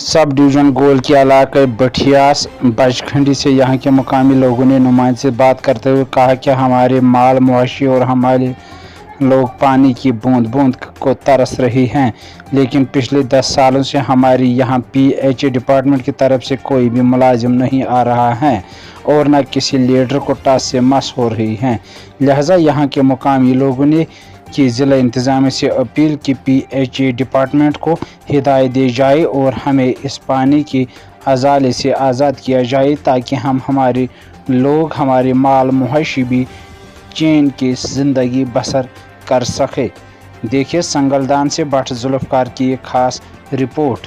Sub division गोल के इलाके भटियास बजखंडी से यहाँ के मुकामी लोगों ने नुमाइंदे से बात करते हुए कहा कि हमारे माल मवेशी और हमारे लोग पानी की बूंद बूंद को तरस रही हैं, लेकिन पिछले 10 सालों से हमारी यहाँ PHA डिपार्टमेंट की तरफ से कोई भी मुलाजिम नहीं आ रहा है और न किसी लीडर को टास से मस हो रही हैं। लिहाजा यहाँ के मुकामी लोगों ने की ज़िला इंतज़ामिया से अपील की PHA डिपार्टमेंट को हिदायत दी जाए और हमें इस पानी के अजाले से आज़ाद किया जाए ताकि हम हमारे लोग हमारे माल मवेशी भी चैन की ज़िंदगी बसर कर सके। देखिए संगलदान से भट्ट जुल्फ़कार की एक ख़ास रिपोर्ट।